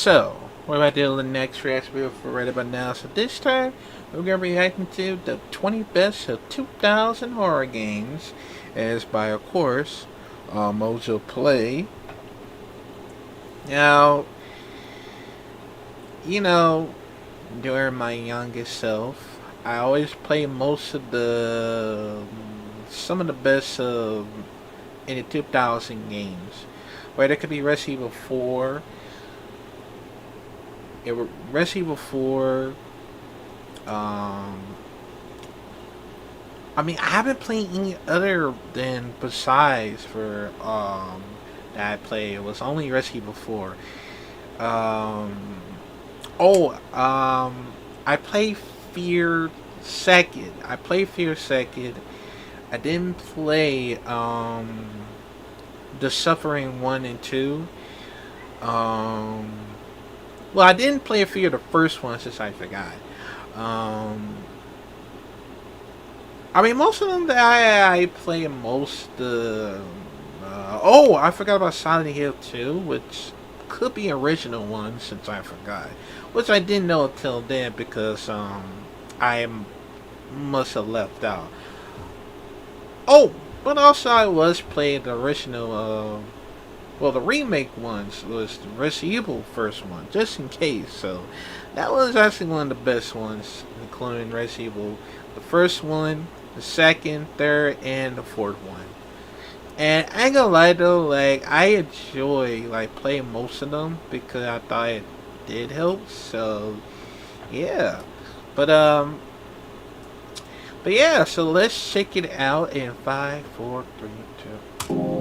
So, we're about to do the next reaction video for right about now. So this time, we're going to be reacting to the 20 best of 2000 horror games, as by, of course, Mojo Play. Now, you know, during my youngest self, I always play most of some of the best in the 2000 games. Whether it could be Resident Evil 4, Resident Evil 4. I mean, I haven't played any other than besides for that I played. It was only Resident Evil 4. I played Fear Second. I didn't play The Suffering 1 and 2. Well, I didn't play Fear the first one since I forgot. I mean, most of them that I play most. I forgot about Silent Hill 2, which could be original one since I forgot. Which I didn't know until then because I must have left out. Oh, but also I was playing the original. The remake ones was the Resident Evil first one, just in case. So that was actually one of the best ones, including Resident Evil, the first one, the second, third, and the fourth one. And I ain't gonna lie though, like I enjoy playing most of them because I thought it did help. So yeah, but yeah. So let's check it out in 5, 4, 3, 2.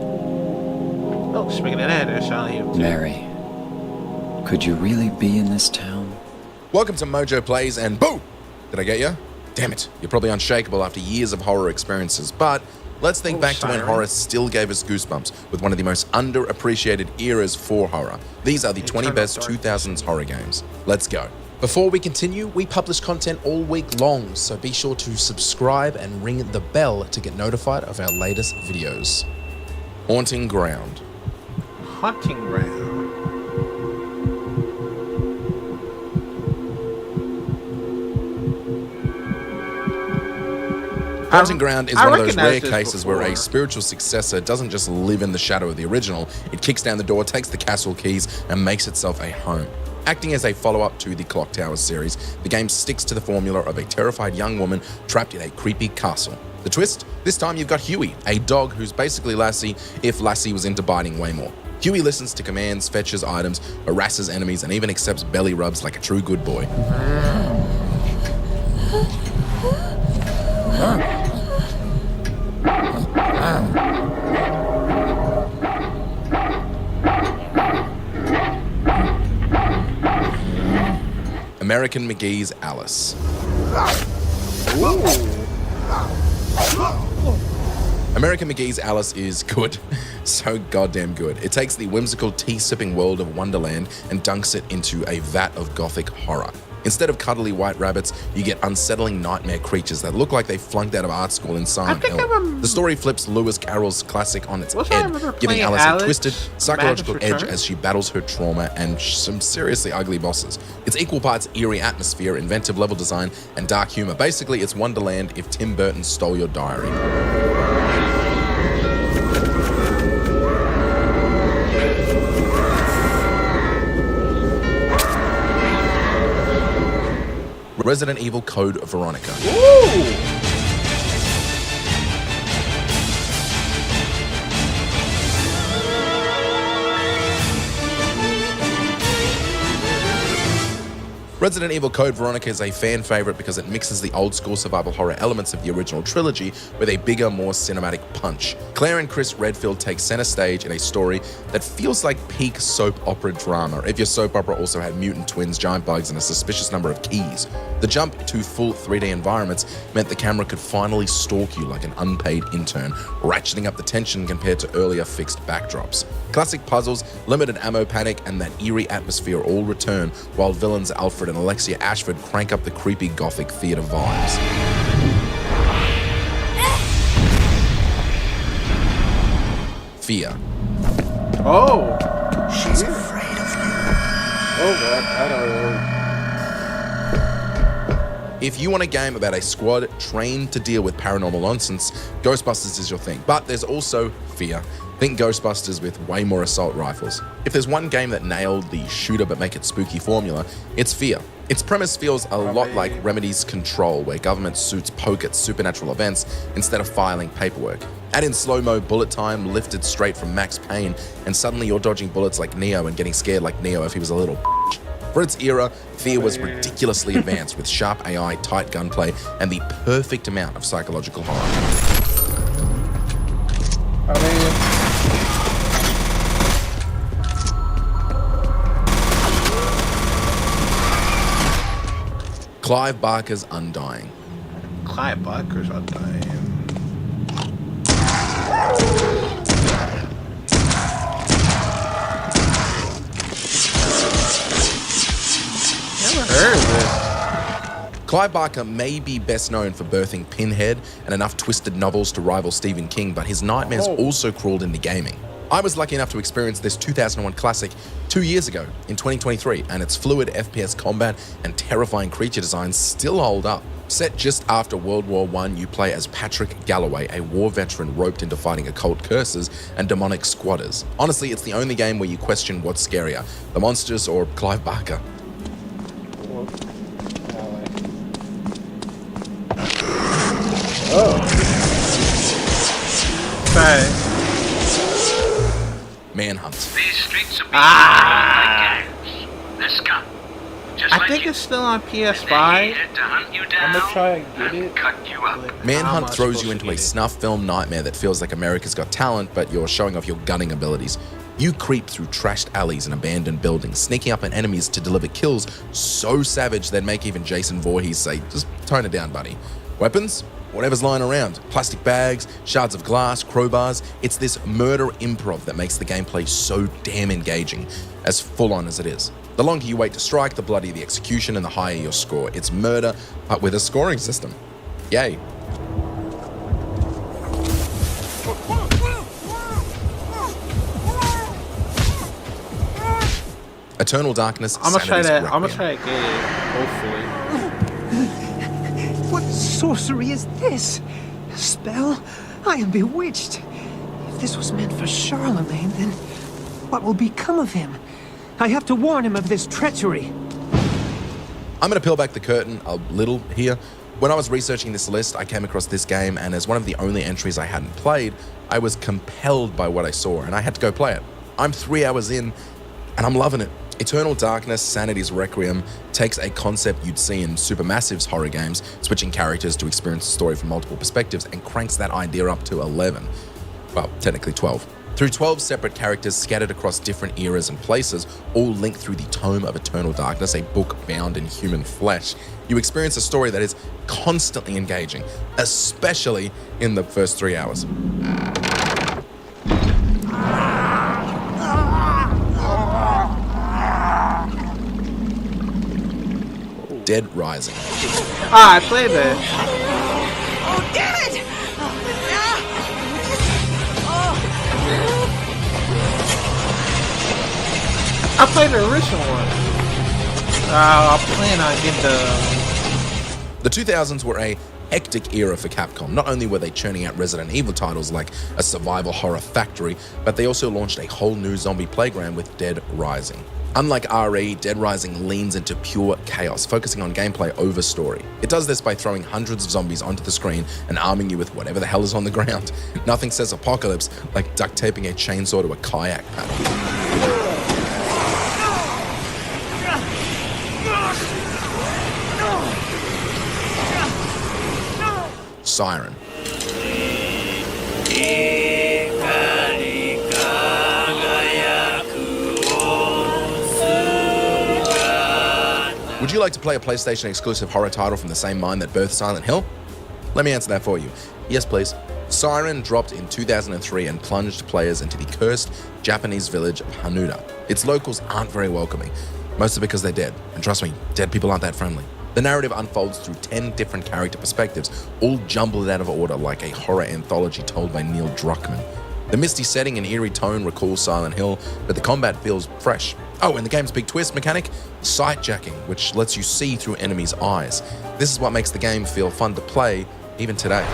Oh, speaking of that, there's Silent Hill 2. Mary, could you really be in this town? Welcome to Mojo Plays, and boom! Did I get you? Damn it, you're probably unshakable after years of horror experiences, but let's think back to when horror still gave us goosebumps with one of the most underappreciated eras for horror. These are the 20 best 2000s horror games. Let's go. Before we continue, we publish content all week long, so be sure to subscribe and ring the bell to get notified of our latest videos. Haunting Ground. Haunting Ground. Haunting Ground is one of those rare before. cases where a spiritual successor doesn't just live in the shadow of the original, it kicks down the door, takes the castle keys, and makes itself a home. Acting as a follow-up to the Clock Tower series, the game sticks to the formula of a terrified young woman trapped in a creepy castle. The twist? This time you've got Huey, a dog who's basically Lassie if Lassie was into biting way more. Huey listens to commands, fetches items, harasses enemies, and even accepts belly rubs like a true good boy. American McGee's Alice. American McGee's Alice is good. So goddamn good. It takes the whimsical tea-sipping world of Wonderland and dunks it into a vat of gothic horror. Instead of cuddly white rabbits, you get unsettling nightmare creatures that look like they flunked out of art school in Silent Hill. The story flips Lewis Carroll's classic on its head, giving Alice a twisted, psychological edge as she battles her trauma and some seriously ugly bosses. It's equal parts eerie atmosphere, inventive level design, and dark humor. Basically, it's Wonderland if Tim Burton stole your diary. Resident Evil Code Veronica. Ooh. Resident Evil Code Veronica is a fan favorite because it mixes the old school survival horror elements of the original trilogy with a bigger, more cinematic punch. Claire and Chris Redfield take center stage in a story that feels like peak soap opera drama, if your soap opera also had mutant twins, giant bugs, and a suspicious number of keys. The jump to full 3D environments meant the camera could finally stalk you like an unpaid intern, ratcheting up the tension compared to earlier fixed backdrops. Classic puzzles, limited ammo panic, and that eerie atmosphere all return, while villains Alfred and Alexia Ashford crank up the creepy gothic theater vibes. Fear. Oh. She's afraid of you. Oh god, I don't know. If you want a game about a squad trained to deal with paranormal nonsense, Ghostbusters is your thing. But there's also fear. Think Ghostbusters with way more assault rifles. If there's one game that nailed the shooter but make it spooky formula, it's Fear. Its premise feels a lot like Remedy's Control, where government suits poke at supernatural events instead of filing paperwork. Add in slow-mo bullet time lifted straight from Max Payne, and suddenly you're dodging bullets like Neo and getting scared like Neo if he was a little bitch. For its era, Fear was ridiculously advanced with sharp AI, tight gunplay, and the perfect amount of psychological horror. Are they? Clive Barker's Undying. Clive Barker's Undying. Never heard of this. Clive Barker may be best known for birthing Pinhead and enough twisted novels to rival Stephen King, but his nightmares also crawled into gaming. I was lucky enough to experience this 2001 classic 2 years ago in 2023, and its fluid FPS combat and terrifying creature designs still hold up. Set just after World War I, you play as Patrick Galloway, a war veteran roped into fighting occult curses and demonic squatters. Honestly, it's the only game where you question what's scarier, the monsters or Clive Barker. Right. Manhunt. These streets are being controlled by gangs. They're scum. Just I like think you. it's still on They PS5. hated to hunt you down I'm gonna try and get it. cut you up. How am Manhunt I throws supposed you to into get a it? snuff film nightmare that feels like America's Got Talent, but you're showing off your gunning abilities. You creep through trashed alleys and abandoned buildings, sneaking up on enemies to deliver kills so savage they'd make even Jason Voorhees say, just tone it down, buddy. Weapons? Whatever's lying around. Plastic bags, shards of glass, crowbars. It's this murder improv that makes the gameplay so damn engaging, as full on as it is. The longer you wait to strike, the bloodier the execution and the higher your score. It's murder, but with a scoring system. Yay. Eternal Darkness. I'm gonna try Sanity's that. I'm gonna Requiem. try to get it. Hopefully. What sorcery is this? A spell? I am bewitched. If this was meant for Charlemagne, then what will become of him? I have to warn him of this treachery. I'm going to peel back the curtain a little here. When I was researching this list, I came across this game, and as one of the only entries I hadn't played, I was compelled by what I saw, and I had to go play it. I'm 3 hours in, and I'm loving it. Eternal Darkness, Sanity's Requiem takes a concept you'd see in Supermassive's horror games, switching characters to experience the story from multiple perspectives, and cranks that idea up to 11. Well, technically 12. Through 12 separate characters scattered across different eras and places, all linked through the Tome of Eternal Darkness, a book bound in human flesh, you experience a story that is constantly engaging, especially in the first 3 hours. Dead Rising. Ah, I played that. Oh, damn it! I played the original one. I plan on getting The 2000s were a hectic era for Capcom. Not only were they churning out Resident Evil titles like a survival horror factory, but they also launched a whole new zombie playground with Dead Rising. Unlike RE, Dead Rising leans into pure chaos, focusing on gameplay over story. It does this by throwing hundreds of zombies onto the screen and arming you with whatever the hell is on the ground. Nothing says apocalypse like duct taping a chainsaw to a kayak paddle. Siren. Would you like to play a PlayStation exclusive horror title from the same mind that birthed Silent Hill? Let me answer that for you. Yes, please. Siren dropped in 2003 and plunged players into the cursed Japanese village of Hanuda. Its locals aren't very welcoming, mostly because they're dead. And trust me, dead people aren't that friendly. The narrative unfolds through 10 different character perspectives, all jumbled out of order like a horror anthology told by Neil Druckmann. The misty setting and eerie tone recalls Silent Hill, but the combat feels fresh. Oh, and the game's big twist mechanic, sight jacking, which lets you see through enemies' eyes. This is what makes the game feel fun to play, even today.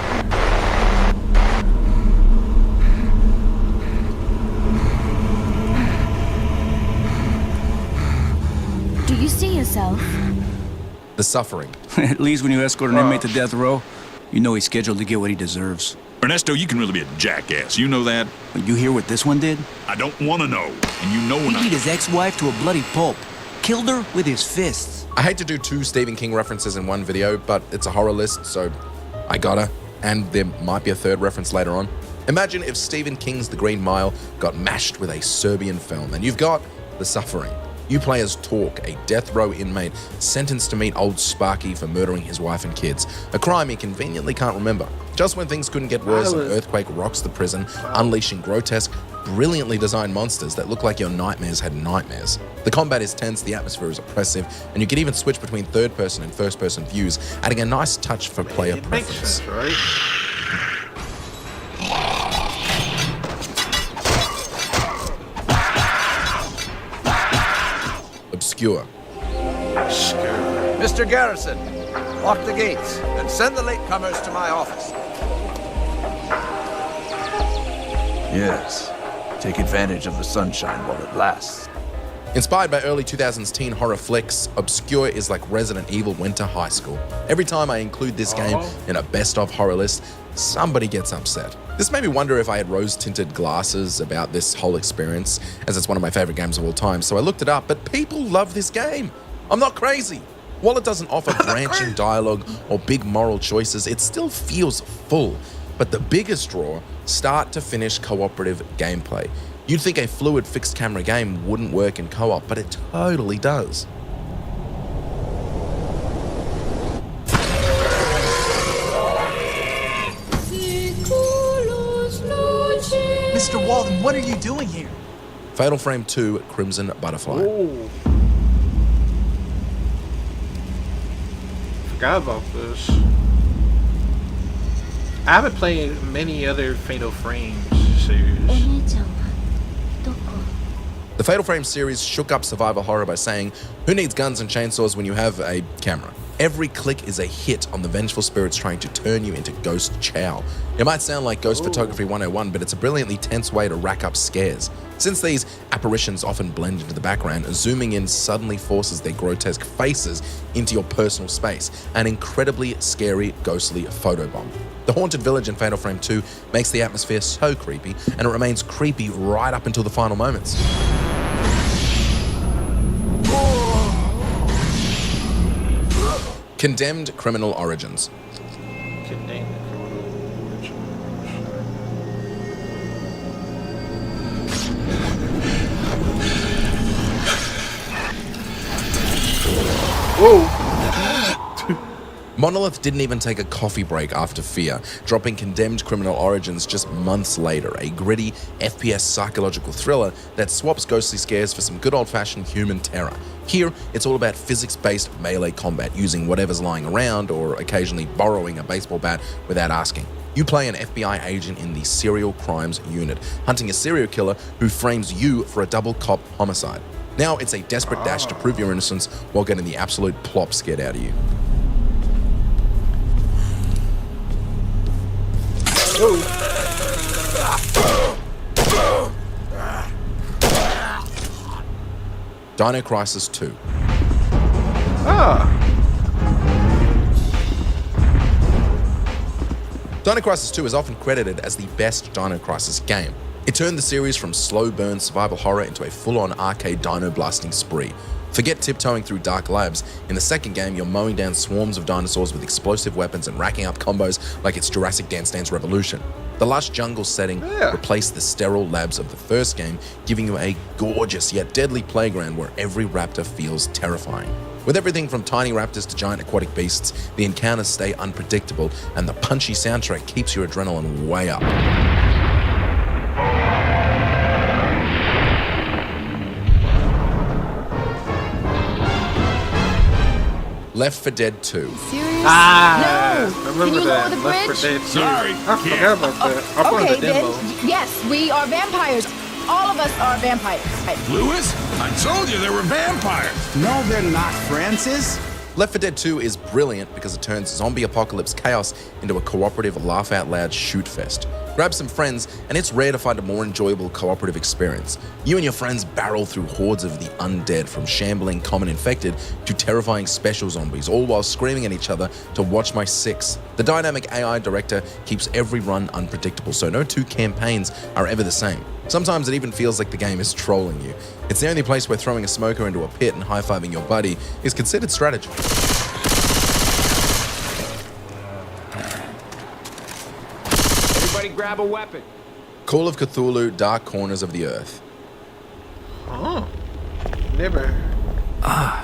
Do you see yourself? The Suffering. At least when you escort an inmate to death row, you know he's scheduled to get what he deserves. Ernesto, you can really be a jackass. You know that? But you hear what this one did? I don't want to know. And you know He when I... beat his ex-wife to a bloody pulp. Killed her with his fists. I hate to do 2 Stephen King references in one video, but it's a horror list, so I gotta. And there might be a 3rd reference later on. Imagine if Stephen King's The Green Mile got mashed with a Serbian film, and you've got The Suffering. You play as Torque, a death row inmate sentenced to meet old Sparky for murdering his wife and kids, a crime he conveniently can't remember. Just when things couldn't get worse, an earthquake rocks the prison, unleashing grotesque, brilliantly designed monsters that look like your nightmares had nightmares. The combat is tense, the atmosphere is oppressive, and you can even switch between 3rd person and 1st person views, adding a nice touch for player It makes preference. sense, right? Obscure. Mr. Garrison, lock the gates and send the latecomers to my office. Yes. Take advantage of the sunshine while it lasts. Inspired by early 2000s teen horror flicks, Obscure is like Resident Evil went to high school. Every time I include this game in a best of horror list, somebody gets upset. This made me wonder if I had rose-tinted glasses about this whole experience, as it's one of my favorite games of all time, so I looked it up, but people love this game. I'm not crazy. While it doesn't offer branching dialogue or big moral choices, it still feels full. But the biggest draw, start to finish cooperative gameplay. You'd think a fluid fixed camera game wouldn't work in co-op, but it totally does. Mr. Walden, what are you doing here? Fatal Frame 2 Crimson Butterfly. Ooh. Forgot about this. I haven't played many other Fatal Frames series. The Fatal Frame series shook up survival horror by saying, who needs guns and chainsaws when you have a camera? Every click is a hit on the vengeful spirits trying to turn you into Ghost Chow. It might sound like Ghost Photography 101, but it's a brilliantly tense way to rack up scares. Since these apparitions often blend into the background, zooming in suddenly forces their grotesque faces into your personal space, an incredibly scary, ghostly photobomb. The Haunted Village in Fatal Frame 2 makes the atmosphere so creepy, and it remains creepy right up until the final moments. Condemned Criminal Origins. Monolith didn't even take a coffee break after Fear, dropping Condemned Criminal Origins just months later, a gritty FPS psychological thriller that swaps ghostly scares for some good old-fashioned human terror. Here, it's all about physics-based melee combat, using whatever's lying around or occasionally borrowing a baseball bat without asking. You play an FBI agent in the Serial Crimes Unit, hunting a serial killer who frames you for a double cop homicide. Now it's a desperate dash to prove your innocence while getting the absolute plop scared out of you. Dino Crisis 2. Dino Crisis 2 is often credited as the best Dino Crisis game. It turned the series from slow burn survival horror into a full-on arcade dino blasting spree. Forget tiptoeing through dark labs. In the second game, you're mowing down swarms of dinosaurs with explosive weapons and racking up combos like it's Jurassic Dance Dance Revolution. The lush jungle setting replaced the sterile labs of the first game, giving you a gorgeous yet deadly playground where every raptor feels terrifying. With everything from tiny raptors to giant aquatic beasts, the encounters stay unpredictable, and the punchy soundtrack keeps your adrenaline way up. Left 4 Dead 2. Seriously? No! I remember Can you that. lower the Left bridge? 4 Dead 2. Sorry, I forgot about that. I brought Okay, the then. demo. Yes, we are vampires. All of us are vampires. Lewis, I told you there were vampires. No, they're not, Francis. Left 4 Dead 2 is brilliant because it turns zombie apocalypse chaos into a cooperative, laugh-out-loud shoot fest. Grab some friends, and it's rare to find a more enjoyable cooperative experience. You and your friends barrel through hordes of the undead, from shambling common infected to terrifying special zombies, all while screaming at each other to watch my six. The dynamic AI director keeps every run unpredictable, so no two campaigns are ever the same. Sometimes it even feels like the game is trolling you. It's the only place where throwing a smoker into a pit and high-fiving your buddy is considered strategy. Everybody grab a weapon. Call of Cthulhu: Dark Corners of the Earth. Oh. Never.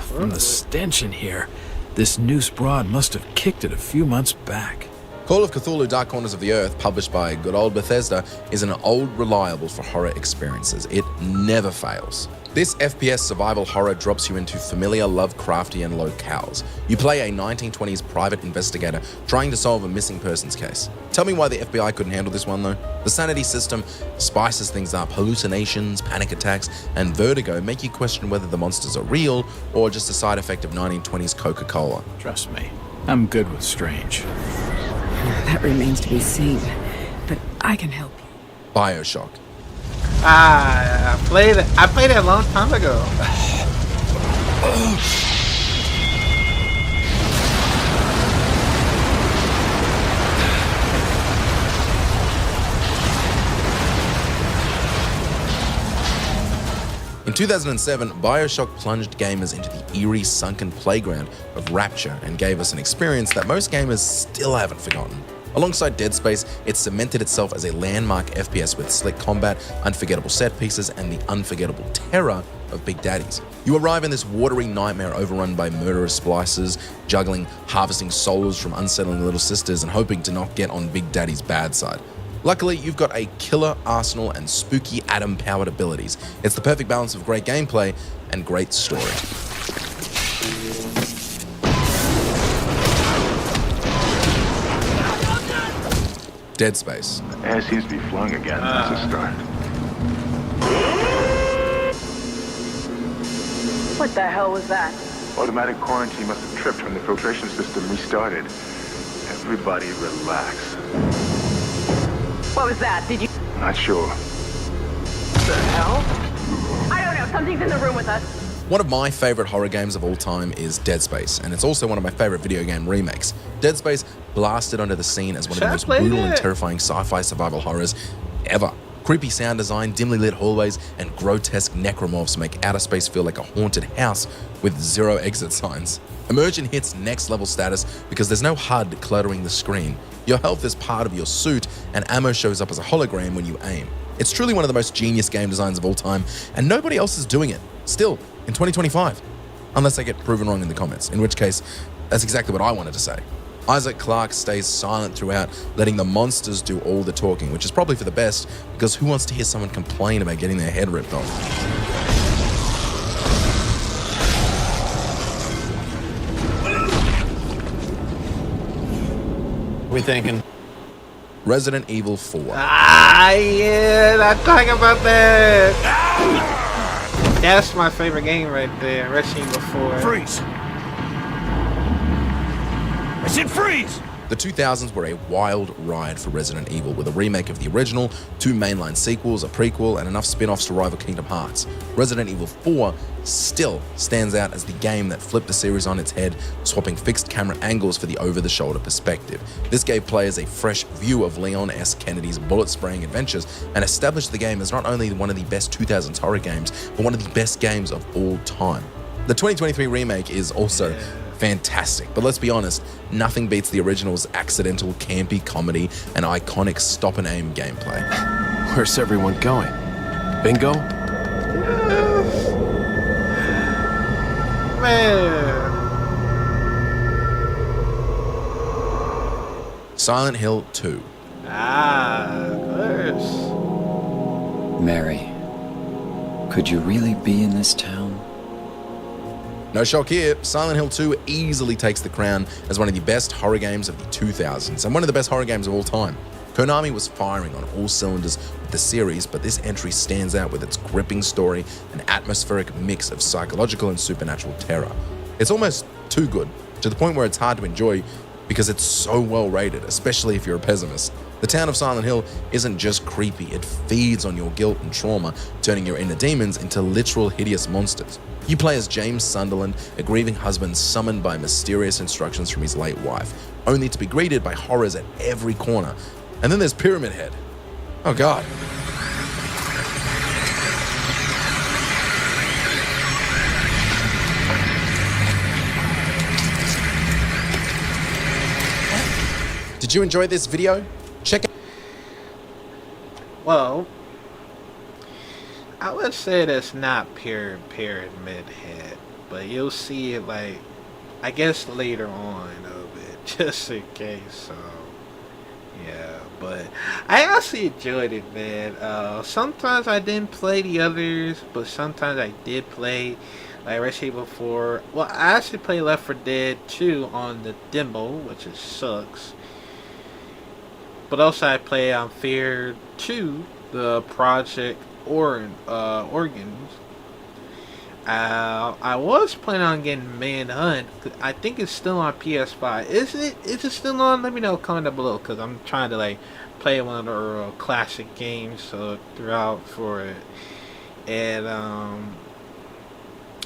From the stench in here, this Noose Broad must have kicked it a few months back. Call of Cthulhu: Dark Corners of the Earth, published by good old Bethesda, is an old reliable for horror experiences. It never fails. This FPS survival horror drops you into familiar Lovecraftian locales. You play a 1920s private investigator trying to solve a missing persons case. Tell me why the FBI couldn't handle this one though. The sanity system spices things up. Hallucinations, panic attacks, and vertigo make you question whether the monsters are real or just a side effect of 1920s Coca-Cola. Trust me, I'm good with strange. That remains to be seen, but I can help you. BioShock. I played it a long time ago. In 2007, BioShock plunged gamers into the eerie, sunken playground of Rapture and gave us an experience that most gamers still haven't forgotten. Alongside Dead Space, it cemented itself as a landmark FPS with slick combat, unforgettable set pieces, and the unforgettable terror of Big Daddies. You arrive in this watery nightmare overrun by murderous splicers, juggling, harvesting souls from unsettling little sisters, and hoping to not get on Big Daddy's bad side. Luckily, you've got a killer arsenal and spooky atom-powered abilities. It's the perfect balance of great gameplay and great story. Dead Space. Air seems to be flowing again. That's a start. What the hell was that? Automatic quarantine must have tripped when the filtration system restarted. Everybody relax. What was that? Did you... Not sure. The hell? I don't know. Something's in the room with us. One of my favorite horror games of all time is Dead Space, and it's also one of my favorite video game remakes. Dead Space blasted onto the scene as one of the most brutal and terrifying sci-fi survival horrors ever. Creepy sound design, dimly lit hallways, and grotesque necromorphs make outer space feel like a haunted house with zero exit signs. Immersion hits next level status because there's no HUD cluttering the screen. Your health is part of your suit, and ammo shows up as a hologram when you aim. It's truly one of the most genius game designs of all time, and nobody else is doing it. Still, in 2025. Unless I get proven wrong in the comments, in which case, that's exactly what I wanted to say. Isaac Clarke stays silent throughout, letting the monsters do all the talking, which is probably for the best, because who wants to hear someone complain about getting their head ripped off? What are we thinking? Resident Evil 4. Yeah, I'm talking about that. That's my favorite game right there, Resident Evil 4. Freeze! I said freeze! The 2000s were a wild ride for Resident Evil, with a remake of the original, 2 mainline sequels, a prequel, and enough spin-offs to rival Kingdom Hearts. Resident Evil 4 still stands out as the game that flipped the series on its head, swapping fixed camera angles for the over-the-shoulder perspective. This gave players a fresh view of Leon S. Kennedy's bullet-spraying adventures and established the game as not only one of the best 2000s horror games, but one of the best games of all time. The 2023 remake is also fantastic, but let's be honest, nothing beats the original's accidental, campy comedy and iconic stop-and-aim gameplay. Where's everyone going? Bingo? Man. Silent Hill 2. Of course. Mary, could you really be in this town? No shock here, Silent Hill 2 easily takes the crown as one of the best horror games of the 2000s and one of the best horror games of all time. Konami was firing on all cylinders with the series, but this entry stands out with its gripping story and atmospheric mix of psychological and supernatural terror. It's almost too good, to the point where it's hard to enjoy because it's so well rated, especially if you're a pessimist. The town of Silent Hill isn't just creepy, it feeds on your guilt and trauma, turning your inner demons into literal hideous monsters. You play as James Sunderland, a grieving husband summoned by mysterious instructions from his late wife, only to be greeted by horrors at every corner. And then there's Pyramid Head. Oh god. Did you enjoy this video? Check it. Well, I would say that's not Pyramid Head, but you'll see it like, I guess later on of it, just in case. So yeah, but I actually enjoyed it, man. Sometimes I didn't play the others, but sometimes I did play, like Resident Evil 4. Well, I actually played Left 4 Dead 2 on the demo, which it sucks. But also I play Fear 2, the Project Organs. I was planning on getting Manhunt. I think it's still on PS5. Is it still on? Let me know, comment down below, because I'm trying to like play one of the classic games throughout for it. And I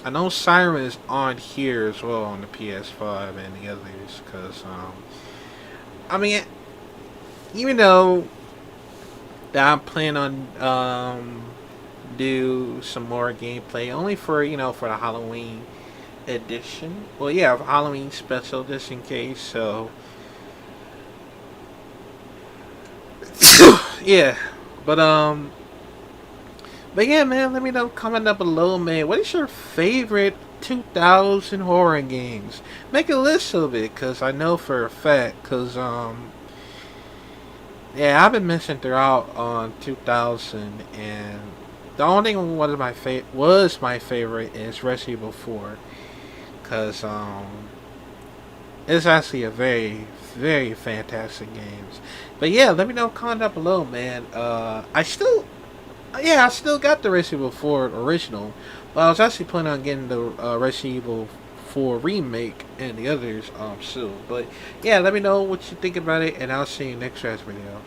know Siren is on here as well on the PS5 and the others, because I mean, even though that I'm planning on do some more gameplay only for, you know, for the Halloween edition. Well, yeah, Halloween special just in case. So yeah, but yeah, man, let me know, comment down below, man. What is your favorite 2000 horror games? Make a list of it, cause I know for a fact, cause yeah, I've been missing throughout on 2000, and the only thing was my favorite is Resident Evil 4, cause it's actually a very, very fantastic game. But yeah, let me know, comment down below, man. I still got the Resident Evil 4 original, but I was actually planning on getting the Resident Evil 4 remake and the others soon. But yeah, let me know what you think about it, and I'll see you next video.